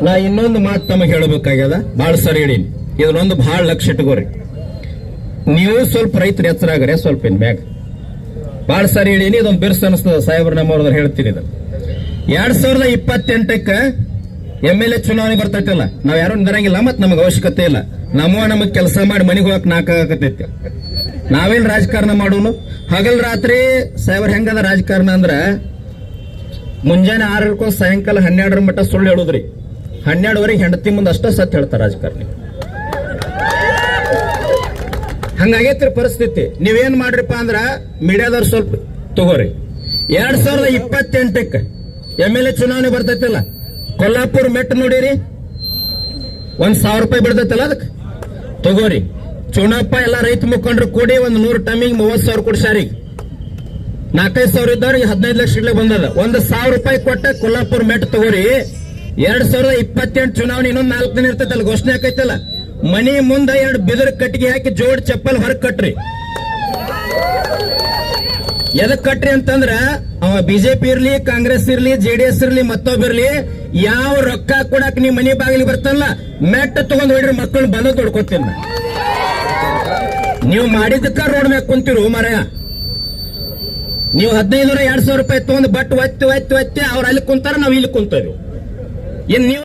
ನಾ ಇನ್ನೊಂದು ಮಾತು ತಮಗೆ ಹೇಳಬೇಕಾಗ್ಯದ, ಬಹಳ ಸರಿ ಹೇಳೀನಿ. ಇದನ್ನೊಂದು ಬಹಳ ಲಕ್ಷ ಇಟ್ಕೋರಿ. ನೀವು ಸ್ವಲ್ಪ ರೈತರ ಎಚ್ಚರಾಗ್ರೆ, ಸ್ವಲ್ಪ ಇನ್ ಮ್ಯಾಗ ಬಹಳ ಸರಿ ಹೇಳೀನಿ. ಇದೊಂದು ಬಿರ್ಸ್ ಅನಿಸ್ತದ, ಸಾಹೇಬ್ರ ನಮ್ಮವ್ರದ್ದು ಹೇಳ್ತೀನಿ. ಇದು 2028ಕ್ಕೆ MLA ಚುನಾವಣೆ ಬರ್ತೈತಲ್ಲ, ನಾವ್ ಯಾರು ನಿಂದಿರಂಗಿಲ್ಲ, ಮತ್ ನಮಗ್ ಅವಶ್ಯಕತೆ ಇಲ್ಲ. ನಮಗ್ ಕೆಲಸ ಮಾಡಿ ಮನೆಗೆ ಹೋಗಕ್ ನಾಕಾಗತೈತಿ. ನಾವೇನ್ ರಾಜಕಾರಣ ಮಾಡೋನು? ಹಗಲ್ ರಾತ್ರಿ ಸಾಹೇಬ್ರ ಹೆಂಗದ ರಾಜಕಾರಣ ಅಂದ್ರ, ಮುಂಜಾನೆ 6 ಸಾಯಂಕಾಲ 12 ಮಟ್ಟ ಸುಳ್ಳು ಹೇಳುದ್ರಿ. 12ವರೆಗೆ ಹೆಂಡತಿ ಮುಂದೆ ಅಷ್ಟ ಸತ್ ಹೇಳ್ತಾರ ರಾಜಕಾರಣಿ. ಹಂಗಾಗೈತ್ರಿ ಪರಿಸ್ಥಿತಿ. ನೀವೇನ್ ಮಾಡ್ರಿಪ್ಪ ಅಂದ್ರ ಮೀಡಿಯಾದವ್ರು ಸ್ವಲ್ಪ ತಗೋರಿ. 2028ಕ್ಕೆ MLA ಚುನಾವಣೆ ಬರ್ತೈತಲ್ಲ, ಕೊಲ್ಲಾಪುರ ಮೆಟ್ ನೋಡಿರಿ, 1,000 ರೂಪಾಯಿ ಬಿಡ್ತೈತಲ್ಲ, ಅದಕ್ಕೆ ತಗೋರಿ. ಚುನಾಪ ಎಲ್ಲ ರೈತ ಮುಖಂಡ್ರು ಕೂಡಿ 100 ಟಮ್ಮಿಗೆ 30,000 ಕೊಡ್ಸಾರಿ. 4,500 ಇದ್ದವ್ರಿಗೆ 15 ಲಕ್ಷ ಇಡ್ಲಿ ಬಂದದ. 1,000 ರೂಪಾಯಿ ಕೊಟ್ಟ ಕೊಲ್ಲಾಪುರ ಮೆಟ್ ತಗೋರಿ. 2028 ಚುನಾವಣೆ ಇನ್ನೊಂದು 4 ದಿನ ಇರ್ತೈತಲ್ಲ, ಘೋಷಣೆ ಆಕೈತಲ್ಲ, ಮನಿ ಮುಂದೆ 2 ಬಿದಿರು ಕಟ್ಟಿಗೆ ಹಾಕಿ ಜೋಡ್ ಚಪ್ಪಲ್ ಹೊರಗ್ ಕಟ್ರಿ. ಎದಕ್ ಕಟ್ರಿ ಅಂತಂದ್ರ, ಅವ ಬಿಜೆಪಿ ಇರ್ಲಿ, ಕಾಂಗ್ರೆಸ್ ಇರ್ಲಿ, JDS ಇರ್ಲಿ, ಮತ್ತೊಬ್ಬಿರ್ಲಿ, ಯಾವ ರೊಕ್ಕ ಕೊಡಕ್ ನೀವ್ ಮನಿ ಬಾಗಿಲಿ ಬರ್ತಲ್ಲ, ಮೆಟ್ಟ ತಗೊಂಡ್ ಹೊಡ್ರಿ, ಮಕ್ಕಳು ಬಂದ ತೊಡ್ಕೊತೀನಿ. ನೀವು ಮಾಡಿದಕ್ಕ ರೋಡ್ ಮ್ಯಾಗ ಕುಂತಿರು ಮರಯ. ನೀವು 1500 2,000 ರೂಪಾಯಿ ತಗೊಂಡ್ ಬಟ್ ಒತ್ತಿ ಅವ್ರು ಅಲ್ಲಿ ಕುಂತಾರ, ನಾವ್ ಇಲ್ಲಿ ಕುಂತೇವೆ. ಇನ್ ನೀವು